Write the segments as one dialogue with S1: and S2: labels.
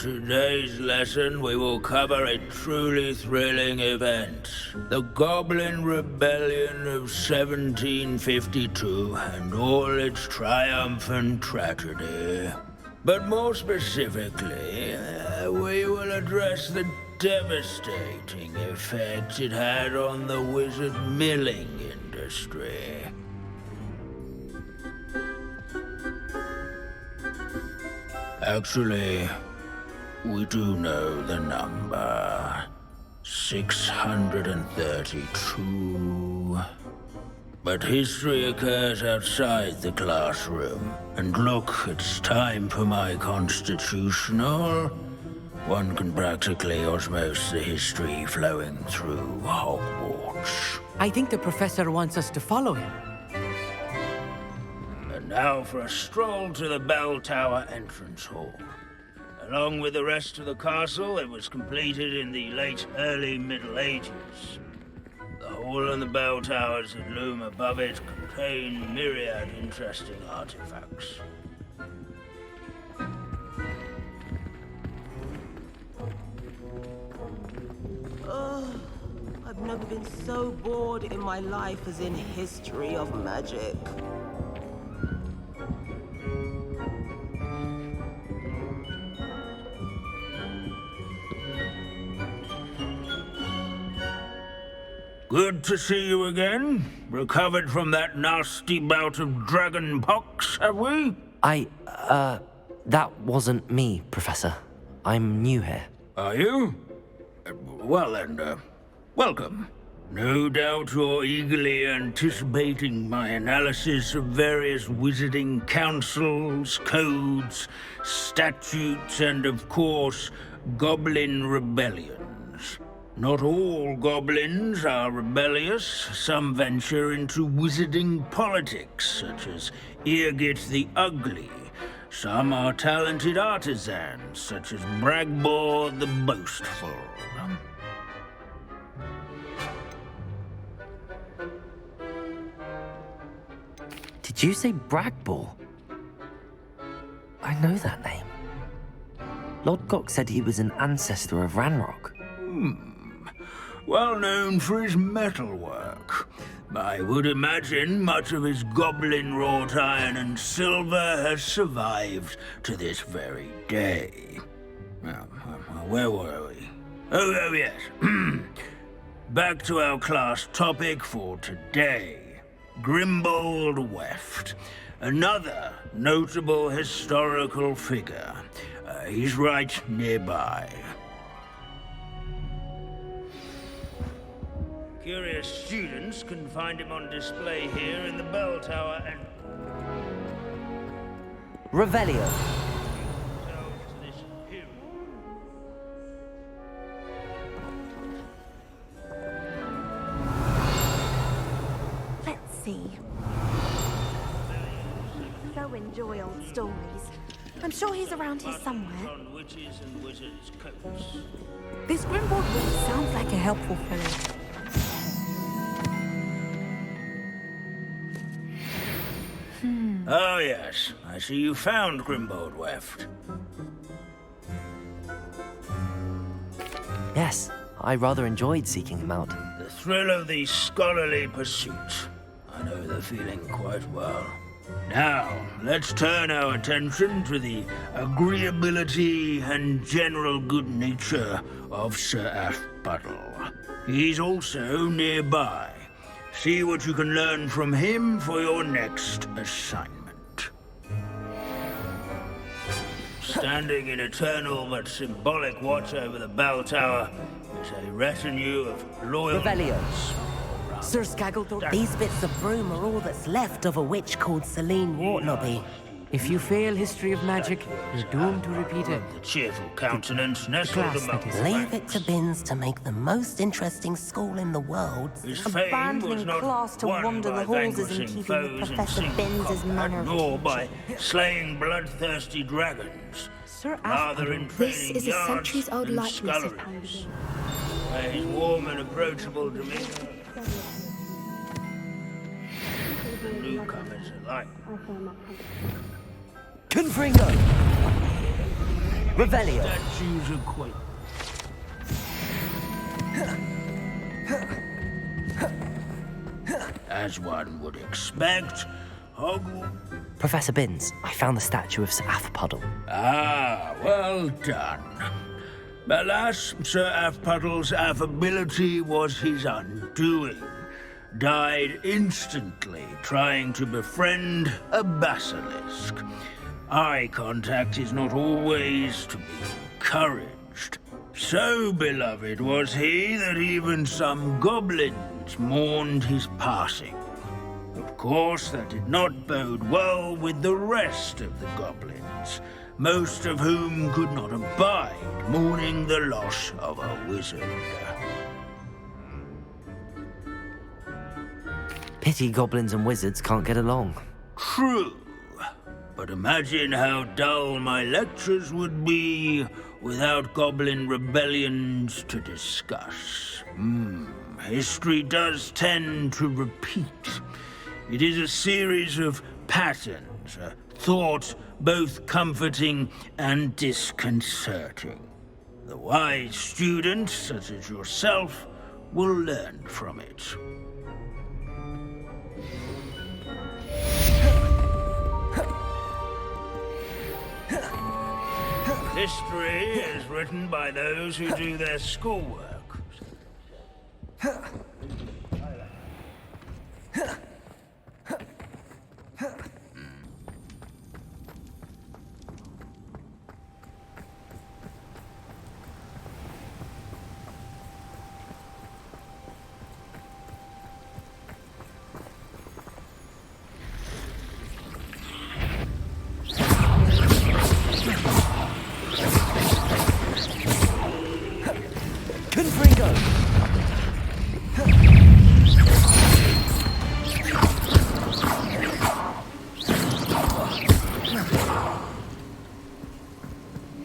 S1: today's lesson, we will cover a truly thrilling event. The Goblin Rebellion of 1752 and all its triumphant tragedy. But more specifically, we will address the devastating effect it had on the wizard milling industry. Actually, we do know the number. 632. But history occurs outside the classroom. And look, it's time for my constitutional. One can practically osmose the history flowing through Hogwarts.
S2: I think the professor wants us to follow him.
S1: And now for a stroll to the Bell Tower entrance hall. Along with the rest of the castle, it was completed in the early Middle Ages. The hall and the bell towers that loom above it contain myriad interesting artifacts.
S3: I've never been so bored in my life as in history of magic.
S1: Good to see you again. Recovered from that nasty bout of dragon pox, have we?
S4: That wasn't me, Professor. I'm new here.
S1: Are you? Well then, welcome. No doubt you're eagerly anticipating my analysis of various wizarding councils, codes, statutes, and of course, goblin rebellions. Not all goblins are rebellious. Some venture into wizarding politics, such as Eargit the Ugly. Some are talented artisans, such as Bragbor the Boastful.
S4: Did you say Bragbor? I know that name. Lodgok said he was an ancestor of Ranrock.
S1: Well known for his metalwork. I would imagine much of his goblin-wrought iron and silver has survived to this very day. Where were we? Oh yes. Back to our class topic for today. Grimbold Weft. Another notable historical figure. He's right nearby. Curious students can find him on display here in the bell tower and...
S4: Revelio.
S5: Let's see. So enjoy old stories. I'm sure he's around here somewhere.
S1: On witches and wizards' coats.
S5: This Grimbold West sounds like a helpful fellow.
S1: Oh yes, I see you found Grimbold Weft.
S4: Yes, I rather enjoyed seeking him out.
S1: The thrill of the scholarly pursuit. I know the feeling quite well. Now, let's turn our attention to the agreeability and general good nature of Sir Ashbuttle. He's also nearby. See what you can learn from him for your next assignment. Standing in eternal but symbolic watch over the bell tower is a retinue of loyal...
S4: Revelio.
S3: Sir Skagglethorpe, these bits of broom are all that's left of a witch called Celine Wartnobby.
S2: If you fail history of magic, you're doomed to repeat it.
S1: The cheerful countenance nestled
S2: class,
S1: among
S2: that is.
S1: the
S3: Leave it
S1: ranks.
S3: to Binns to make the most interesting school in the world.
S1: His fame was
S5: Abandoning
S1: not
S5: class to
S1: won
S5: wander
S1: by
S5: the halls isn't
S1: vanquishing
S5: keeping with
S1: foes in
S5: Professor
S1: single
S5: Binns'
S1: combat,
S5: manner of
S1: nor
S5: teaching.
S1: by slaying bloodthirsty dragons.
S5: Sir
S1: Rather in
S5: Ashbuttle, this
S1: training
S5: is a
S1: yards
S5: centuries-old
S1: and
S5: likeness of
S1: sculleries, where his warm and approachable demeanor newcomers alike.
S4: Confringo! Revelio.
S1: Statues are quite... As one would expect, Hogwarts...
S4: Professor Binns, I found the statue of Sir Afpuddle.
S1: Ah, well done. Alas, Sir Afpuddle's affability was his undoing. Died instantly trying to befriend a basilisk. Eye contact is not always to be encouraged. So beloved was he that even some goblins mourned his passing. Of course, that did not bode well with the rest of the goblins, most of whom could not abide mourning the loss of a wizard.
S4: Pity goblins and wizards can't get along.
S1: True. But imagine how dull my lectures would be without goblin rebellions to discuss. History does tend to repeat. It is a series of patterns, a thought both comforting and disconcerting. The wise student, such as yourself, will learn from it. History is written by those who do their schoolwork.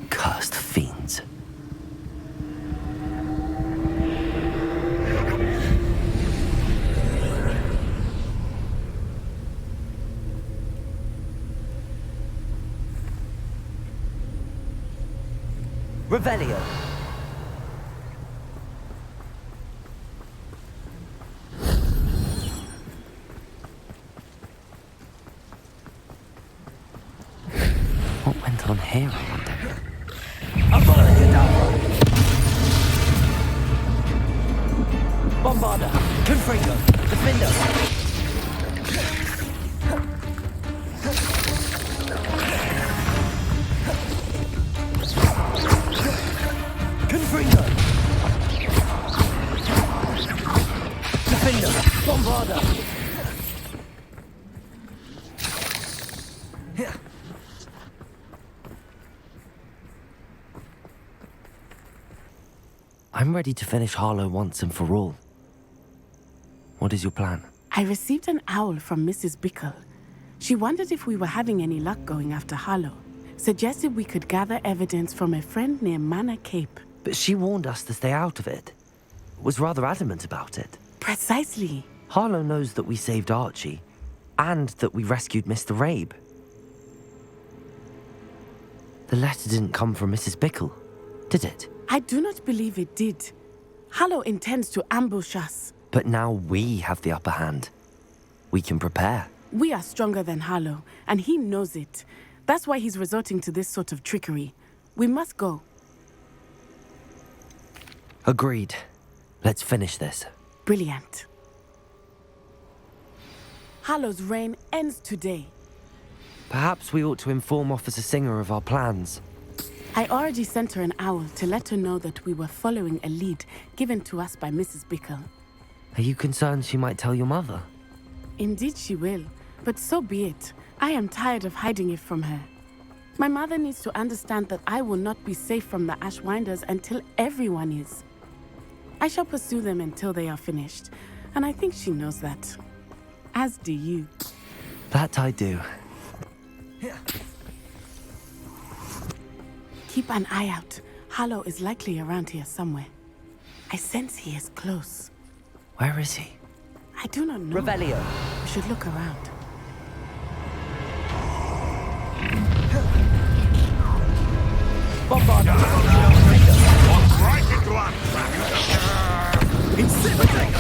S4: Cursed fiends. Revelio. What went on here, I wonder? Bombarda, Confringo, Defender. Confringo. Defender, Bombarda. I'm ready to finish Harlow once and for all. What is your plan?
S6: I received an owl from Mrs. Bickle. She wondered if we were having any luck going after Harlow. Suggested we could gather evidence from a friend near Manor Cape.
S4: But she warned us to stay out of it. Was rather adamant about it.
S6: Precisely.
S4: Harlow knows that we saved Archie, and that we rescued Mr. Rabe. The letter didn't come from Mrs. Bickle, did it?
S6: I do not believe it did. Harlow intends to ambush us.
S4: But now we have the upper hand. We can prepare.
S6: We are stronger than Harlow, and he knows it. That's why he's resorting to this sort of trickery. We must go.
S4: Agreed. Let's finish this.
S6: Brilliant. Harlow's reign ends today.
S4: Perhaps we ought to inform Officer Singer of our plans.
S6: I already sent her an owl to let her know that we were following a lead given to us by Mrs. Bickle.
S4: Are you concerned she might tell your mother?
S6: Indeed she will, but so be it. I am tired of hiding it from her. My mother needs to understand that I will not be safe from the Ashwinders until everyone is. I shall pursue them until they are finished, and I think she knows that. As do you.
S4: That I do.
S6: Keep an eye out. Harlow is likely around here somewhere. I sense he is close.
S4: Where is he?
S6: I do not know.
S4: Revelio.
S6: We should look around.
S7: Bombarder.
S8: Right into our track.
S7: Incinerate.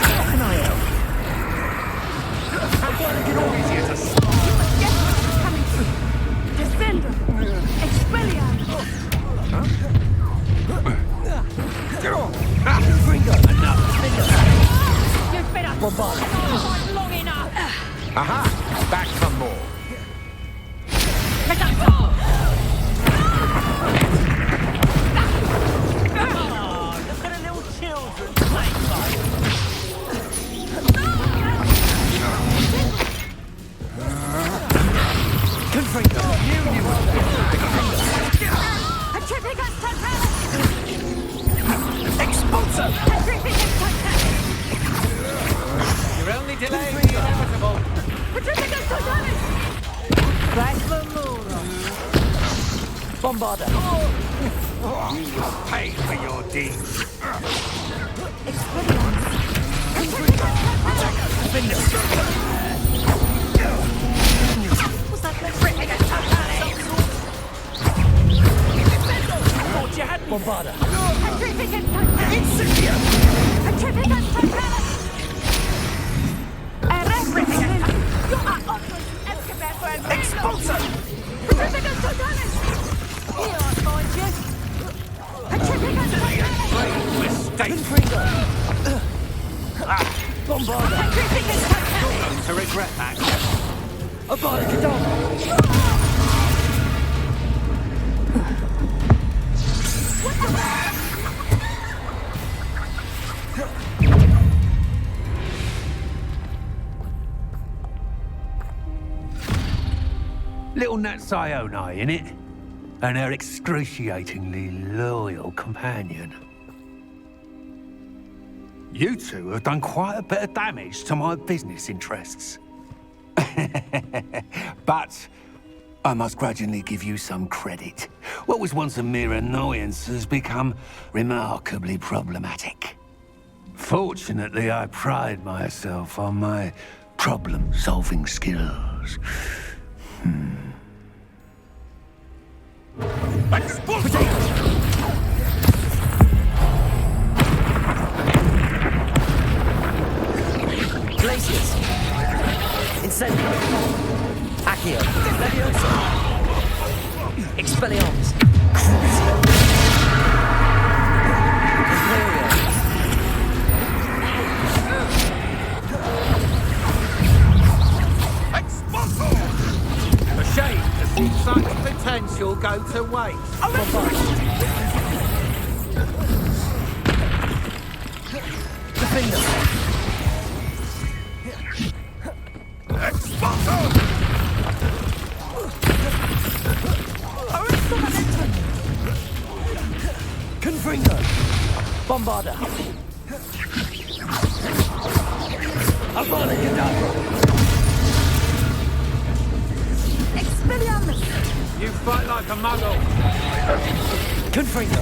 S7: How can I help? I'm trying to get all easier to stop.
S6: Coming through. Descendo. Expelliarmus.
S7: Gringo. Enough.
S5: You've been a
S7: Bombarder.
S5: long enough.
S8: Aha! Back for more.
S7: Look at the little children playing like. Confringo. Expulsor. You're only delaying the inevitable. Bombarder.
S8: You will pay for your deeds.
S7: Bombarder. Expulsor.
S8: Mistake.
S7: Bombarder.
S8: To regret that.
S7: Abada Kedavra.
S8: Little Nat's Ione, innit? And her excruciatingly loyal companion. You two have done quite a bit of damage to my business interests. But I must grudgingly give you some credit. What was once a mere annoyance has become remarkably problematic. Fortunately, I pride myself on my problem-solving skills.
S7: Glaciers. Incendio. Accio. Leviosa. Expelliarmus. Imperio.
S8: A shame to see such potential go to waste.
S7: Defender. Confringo. Bombarder. Abada Kedavra.
S8: You fight like a muggle.
S7: Confringo.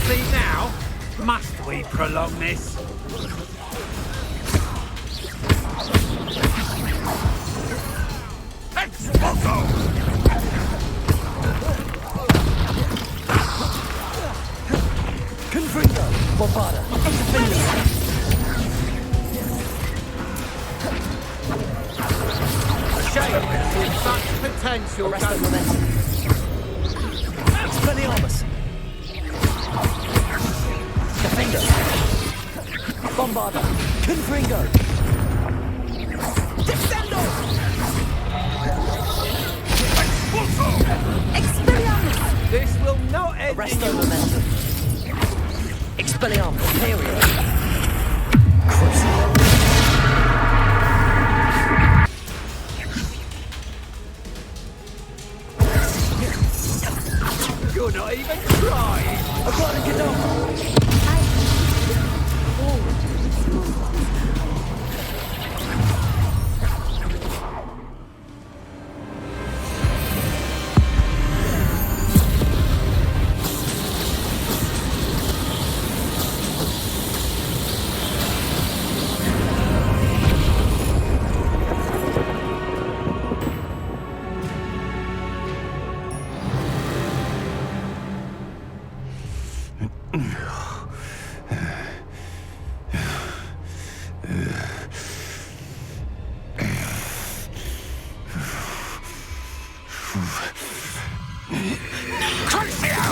S8: See now? Must we prolong this?
S7: Confringo. Bombarder. Defender.
S8: Shame to see such potential go
S7: Arresto momentum. Expelliarmus. Defender. Bombarder. Confringo. Descendo.
S8: This will not end in
S7: Arresto
S8: your...
S7: momentum. Expelliarmus. Imperio. Crucible.
S8: You're not even trying.
S7: Abada Kedavra.
S8: Crucio!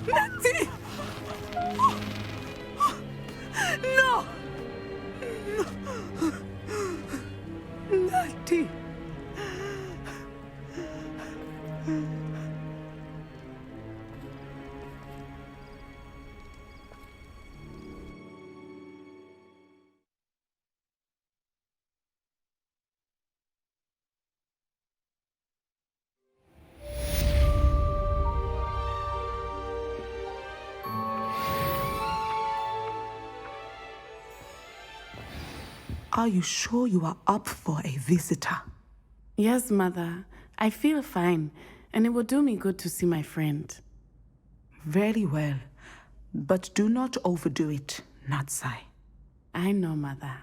S6: Natty! No! Natty!
S9: Are you sure you are up for a visitor?
S6: Yes, Mother. I feel fine, and it will do me good to see my friend.
S9: Very well. But do not overdo it, Natsai.
S6: I know, Mother.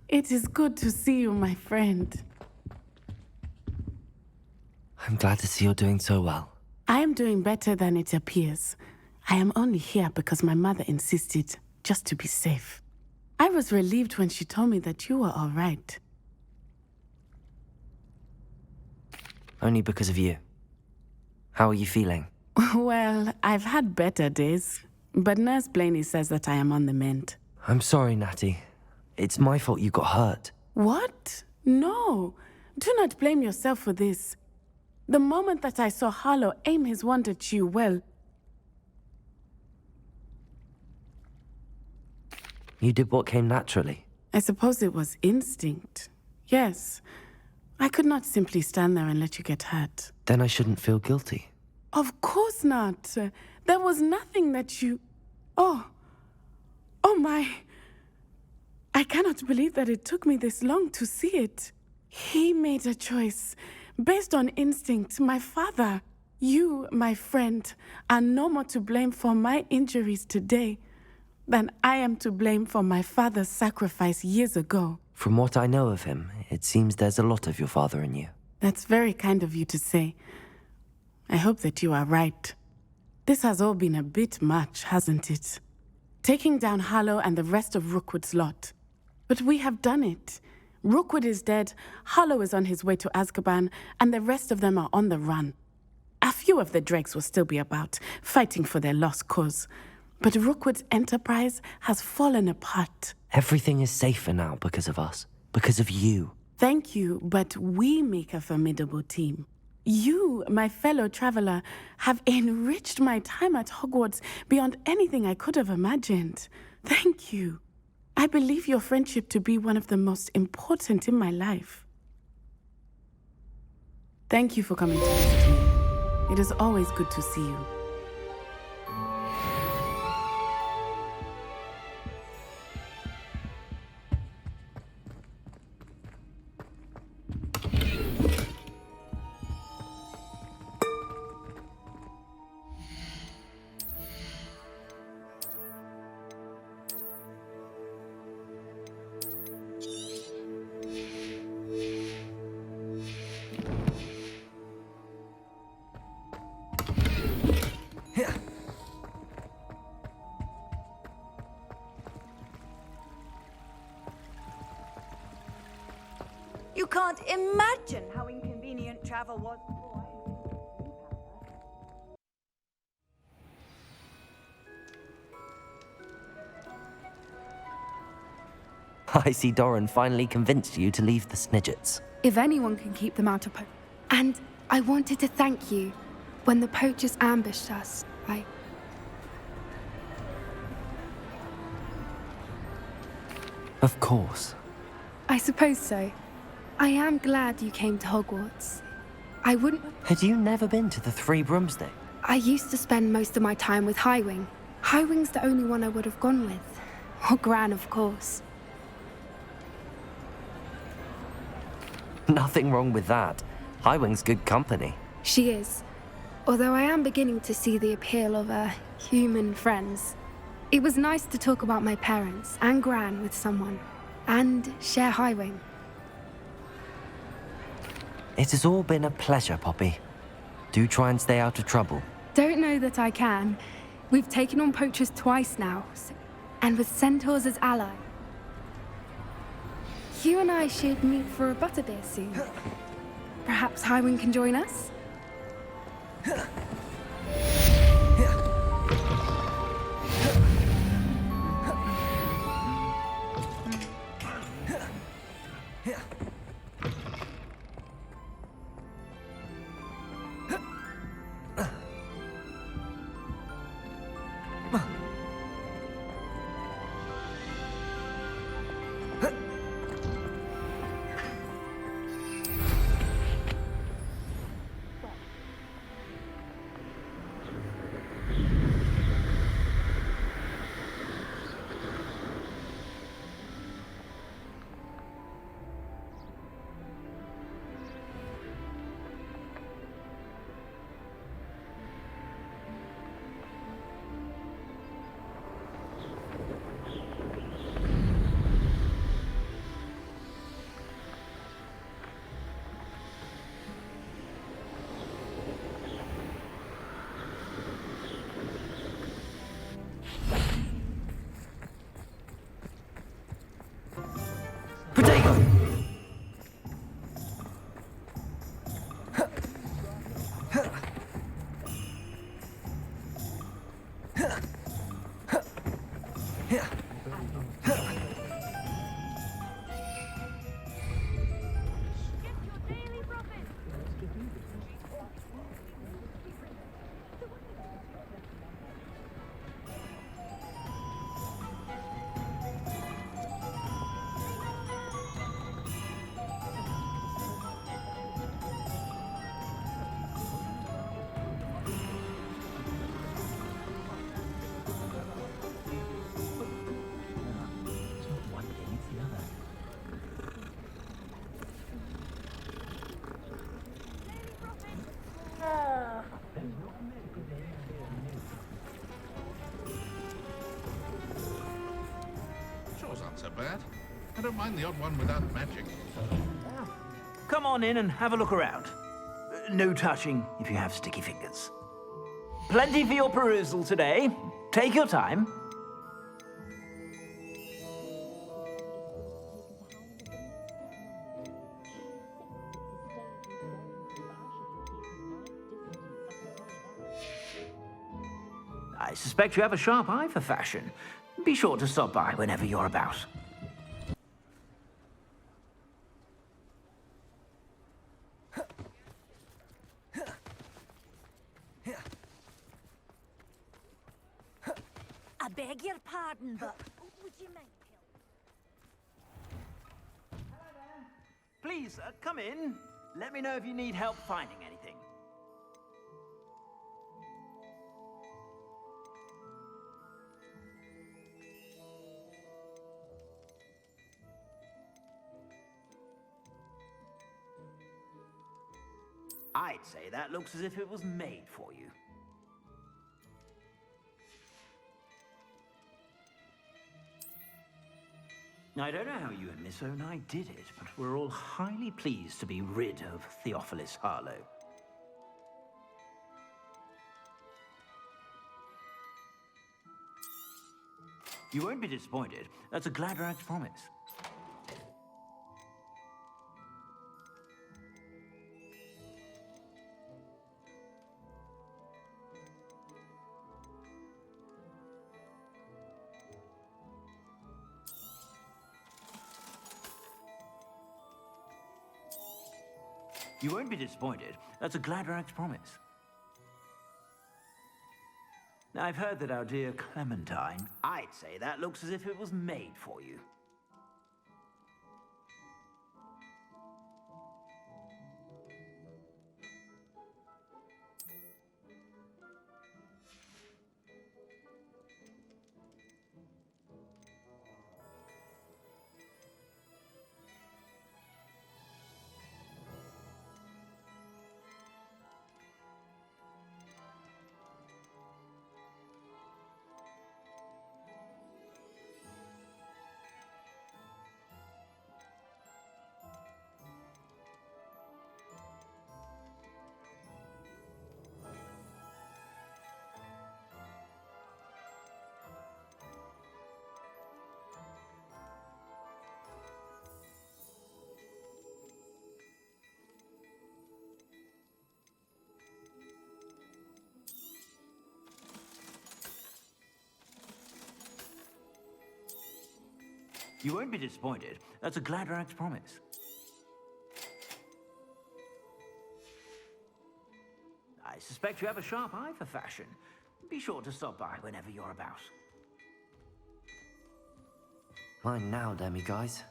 S6: It is good to see you, my friend.
S4: I'm glad to see you're doing so well.
S6: I am doing better than it appears. I am only here because my mother insisted, just to be safe. I was relieved when she told me that you were all right.
S4: Only because of you. How are you feeling?
S6: Well, I've had better days, but Nurse Blaney says that I am on the mend.
S4: I'm sorry, Natty. It's my fault you got hurt.
S6: What? No. Do not blame yourself for this. The moment that I saw Harlow aim his wand at you, well...
S4: You did what came naturally.
S6: I suppose it was instinct. Yes. I could not simply stand there and let you get hurt.
S4: Then I shouldn't feel guilty.
S6: Of course not. There was nothing that you... Oh my... I cannot believe that it took me this long to see it. He made a choice. Based on instinct, my father, you, my friend, are no more to blame for my injuries today than I am to blame for my father's sacrifice years ago.
S4: From what I know of him, it seems there's a lot of your father in you.
S6: That's very kind of you to say. I hope that you are right. This has all been a bit much, hasn't it? Taking down Harlow and the rest of Rookwood's lot. But we have done it. Rookwood is dead, Harlow is on his way to Azkaban, and the rest of them are on the run. A few of the dregs will still be about, fighting for their lost cause. But Rookwood's enterprise has fallen apart.
S4: Everything is safer now because of us. Because of you.
S6: Thank you, but we make a formidable team. You, my fellow traveler, have enriched my time at Hogwarts beyond anything I could have imagined. Thank you. I believe your friendship to be one of the most important in my life. Thank you for coming to visit me. It is always good to see you.
S5: You can't imagine how inconvenient travel was.
S4: I see Doran finally convinced you to leave the Snidgets.
S10: If anyone can keep them out of And I wanted to thank you. When the poachers ambushed us,
S4: Of course.
S10: I suppose so. I am glad you came to Hogwarts. I wouldn't...
S4: Had you never been to the Three Broomsday?
S10: I used to spend most of my time with Highwing. Highwing's the only one I would have gone with. Or Gran, of course.
S4: Nothing wrong with that. Highwing's good company.
S10: She is. Although I am beginning to see the appeal of human friends. It was nice to talk about my parents and Gran with someone. And share Highwing.
S4: It has all been a pleasure, Poppy. Do try and stay out of trouble.
S10: Don't know that I can. We've taken on poachers twice now, and with centaurs as ally. You and I should meet for a butterbeer soon. Perhaps Highwind can join us?
S11: Shores aren't so bad. I don't mind the odd one without magic.
S1: Come on in and have a look around. No touching if you have sticky fingers. Plenty for your perusal today. Take your time. I suspect you have a sharp eye for fashion. Be sure to stop by whenever you're about.
S5: I beg your pardon, but would you mind?
S1: Please, come in. Let me know if you need help finding anything. I'd say that looks as if it was made for you. I don't know how you and Miss Onai did it, but we're all highly pleased to be rid of Theophilus Harlow. You won't be disappointed. That's a Gladrag's promise. You won't be disappointed. That's a Gladrag's promise. Now, I've heard that our dear Clementine... I'd say that looks as if it was made for you.
S12: You won't be disappointed. That's a Gladrag's promise. I suspect you have a sharp eye for fashion. Be sure to stop by whenever you're about.
S4: Mine now, demi-guys.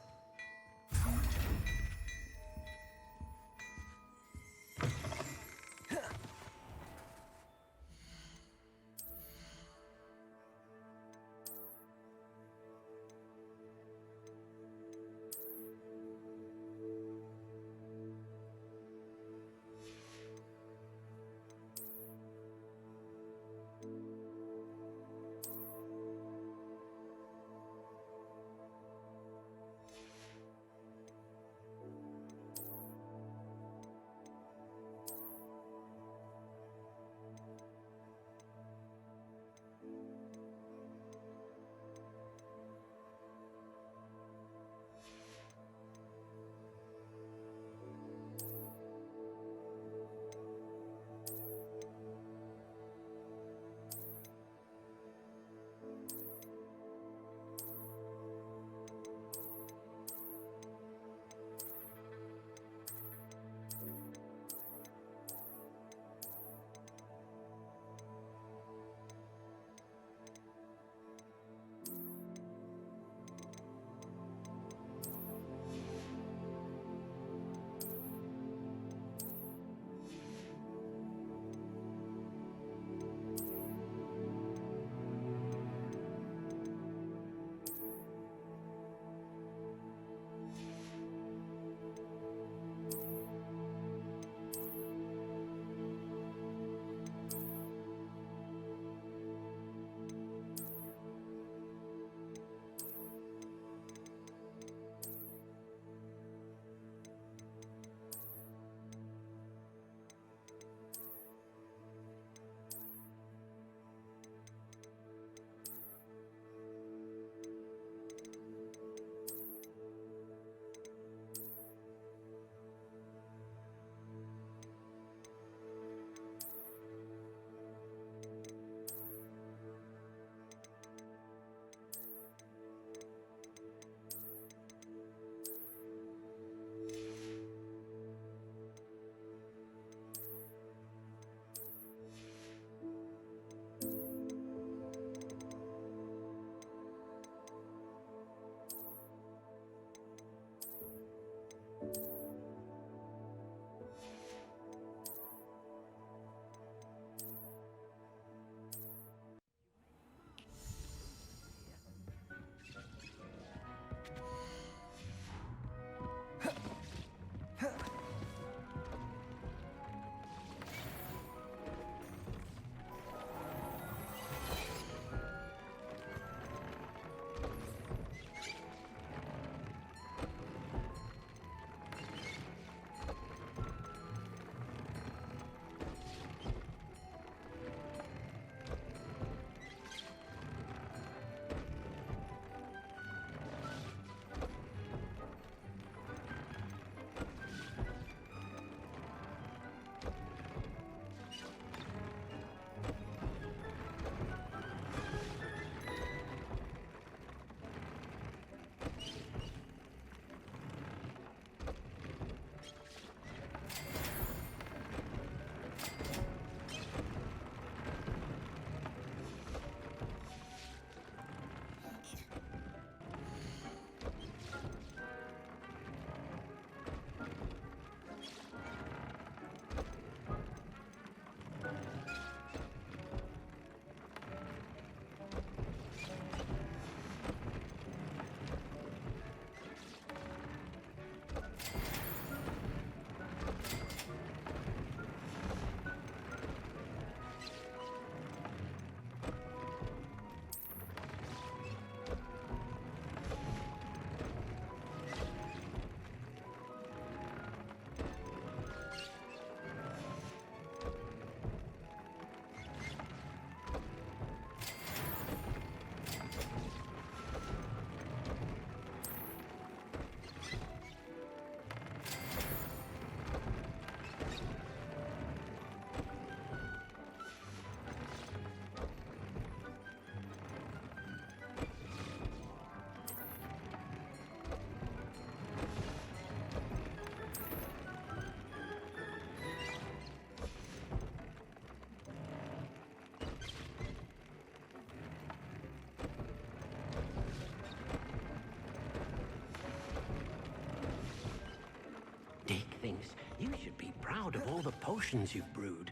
S13: thinks you should be proud of all the potions you've brewed.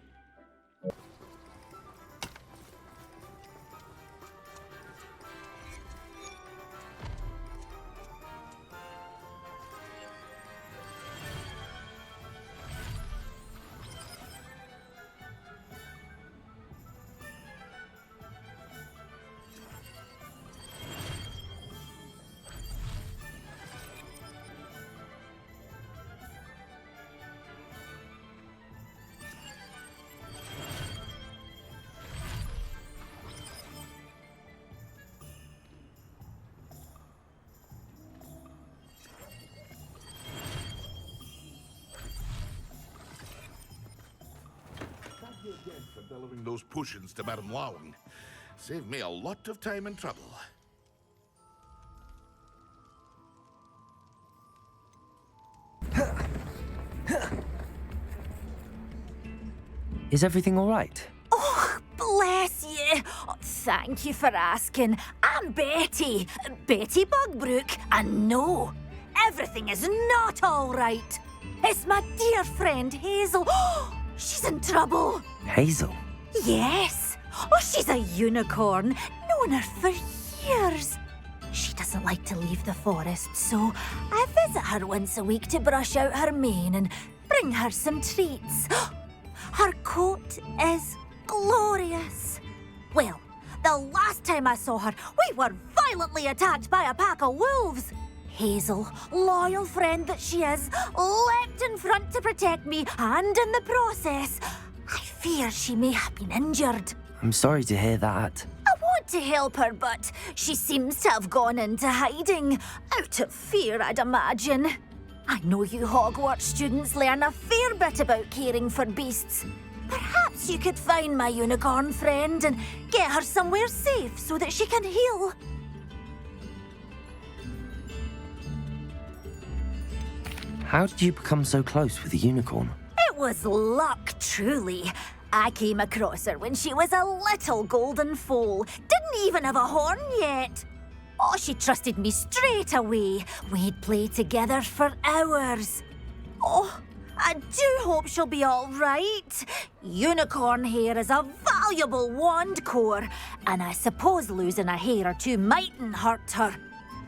S11: Again for delivering those potions to Madame Lawing. Saved me a lot of time and trouble.
S4: Is everything all right?
S14: Oh, bless you. Oh, thank you for asking. I'm Betty. Betty Bugbrook. And no, everything is not all right. It's my dear friend Hazel. Oh, she's in trouble.
S4: Hazel?
S14: Yes. Oh, she's a unicorn. Known her for years. She doesn't like to leave the forest, so I visit her once a week to brush out her mane and bring her some treats. Her coat is glorious. Well, the last time I saw her, we were violently attacked by a pack of wolves. Hazel, loyal friend that she is, leapt in front to protect me, and in the process, I fear she may have been injured.
S4: I'm sorry to hear that.
S14: I want to help her, but she seems to have gone into hiding. Out of fear, I'd imagine. I know you Hogwarts students learn a fair bit about caring for beasts. Perhaps you could find my unicorn friend and get her somewhere safe so that she can heal.
S4: How did you become so close with the unicorn?
S14: It was luck, truly. I came across her when she was a little golden foal. Didn't even have a horn yet. Oh, she trusted me straight away. We'd play together for hours. Oh, I do hope she'll be all right. Unicorn hair is a valuable wand core, and I suppose losing a hair or two mightn't hurt her.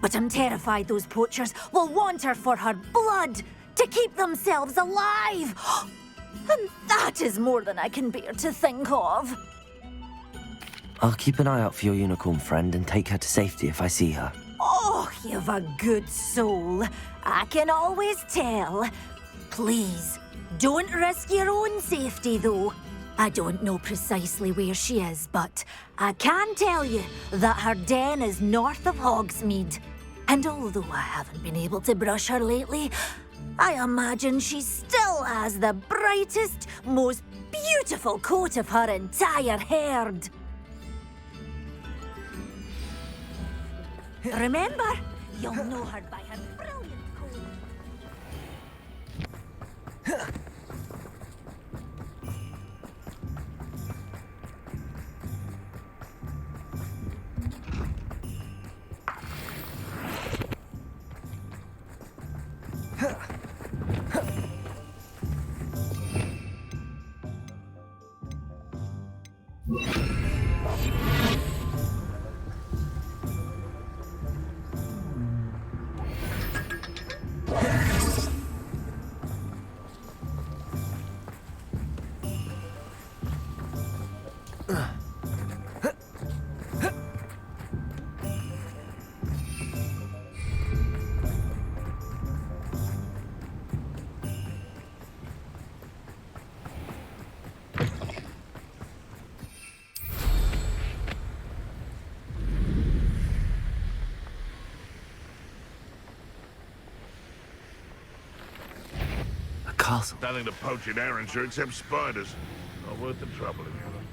S14: But I'm terrified those poachers will want her for her blood, to keep themselves alive. And that is more than I can bear to think of.
S4: I'll keep an eye out for your unicorn friend and take her to safety if I see her.
S14: Oh, you've a good soul. I can always tell. Please, don't risk your own safety, though. I don't know precisely where she is, but I can tell you that her den is north of Hogsmeade. And although I haven't been able to brush her lately, I imagine she still has the brightest, most beautiful coat of her entire herd. Remember, you'll know her by her brilliant coat.
S4: Castle.
S11: Nothing to poach in Arrynshire except spiders. Not worth the trouble, if you like.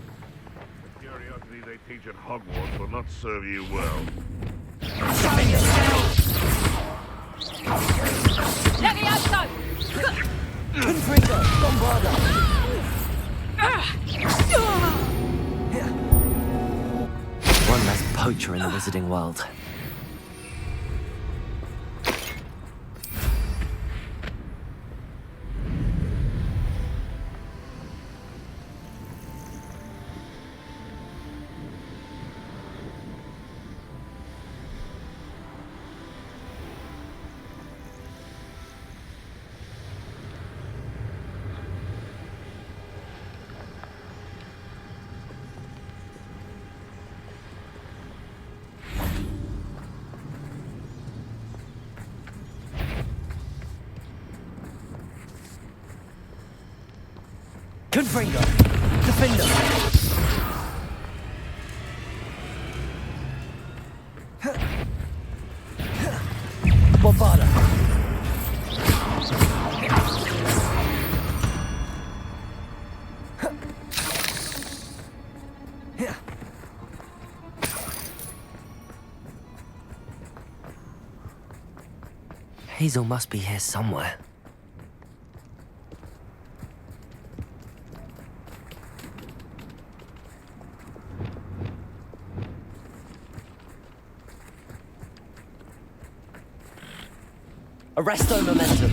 S11: The curiosity they teach at Hogwarts will not serve you well.
S15: Let me out, son!
S4: Confringo, Bombarda! One less poacher in the wizarding world. Confringo! Defender! Bombarda! Hazel must be here somewhere. Arresto momentum.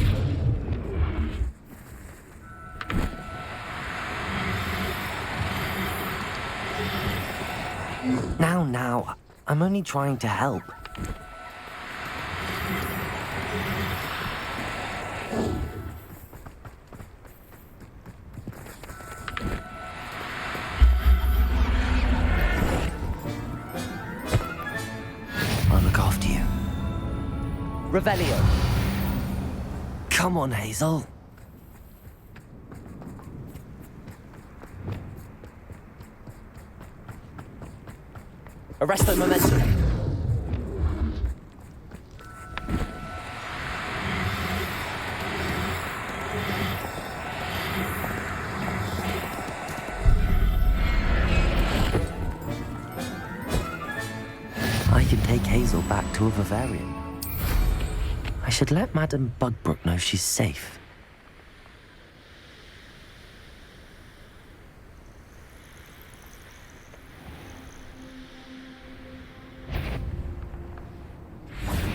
S4: Now. I'm only trying to help. I'll look after you. Revelio. Come on, Hazel. Arresto momentum. I can take Hazel back to a Bavarian. I should let Madame Bugbrook know she's safe.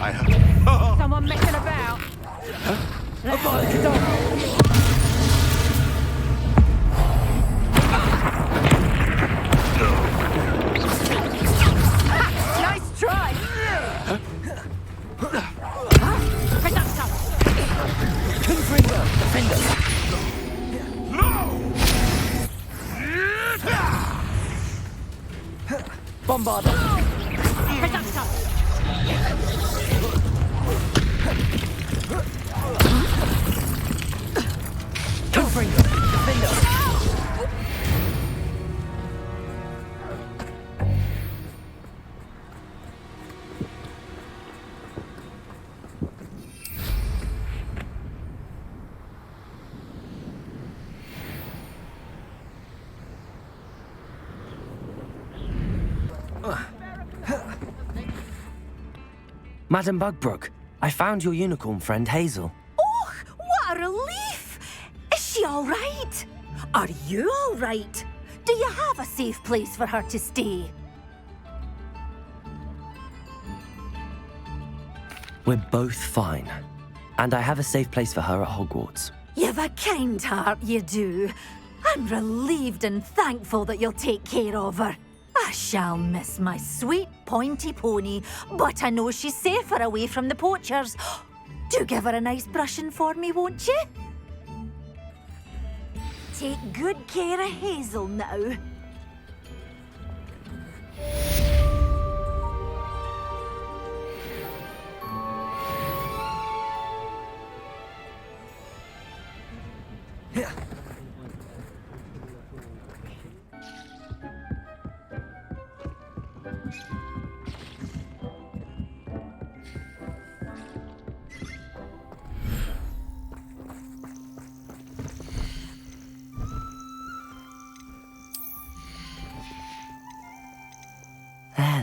S11: I have...
S15: Someone messing about. Nice try. Reducto.
S4: Confringo! Defender! Bombarda!
S15: Reducto.
S4: Confringo! Defender! Madame Bugbrook, I found your unicorn friend Hazel.
S14: Oh, what a relief! Is she all right? Are you all right? Do you have a safe place for her to stay?
S4: We're both fine. And I have a safe place for her at Hogwarts.
S14: You've a kind heart, you do. I'm relieved and thankful that you'll take care of her. I shall miss my sweet pointy pony, but I know she's safer away from the poachers. Do give her a nice brushing for me, won't you? Take good care of Hazel now.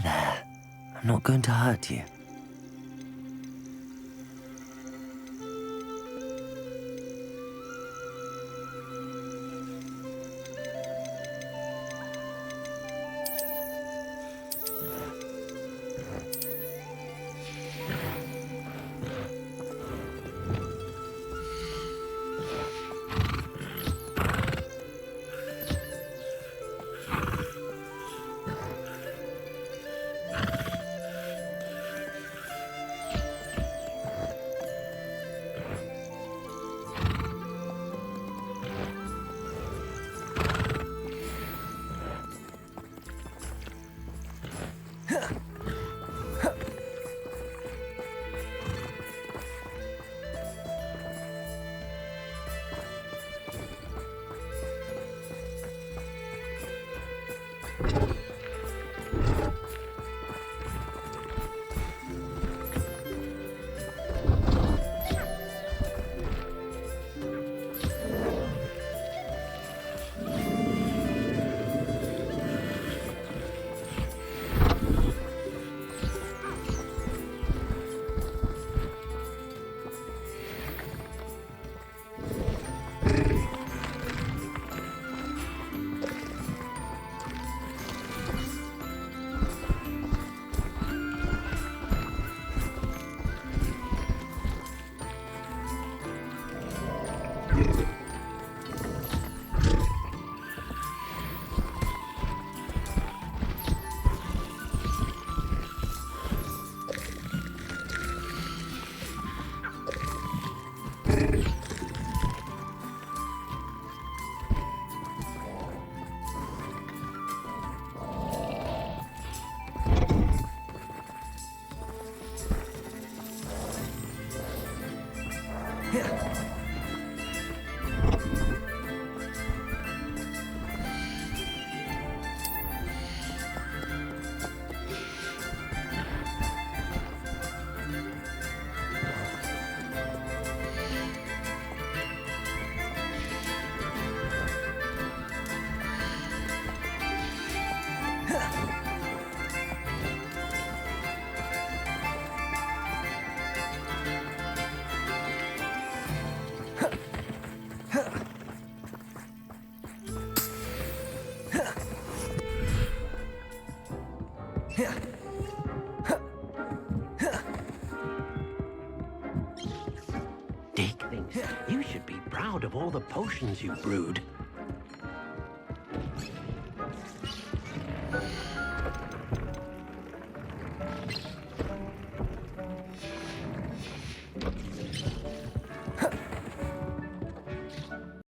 S4: There. I'm not going to hurt you.
S13: proud of all the potions you've brewed.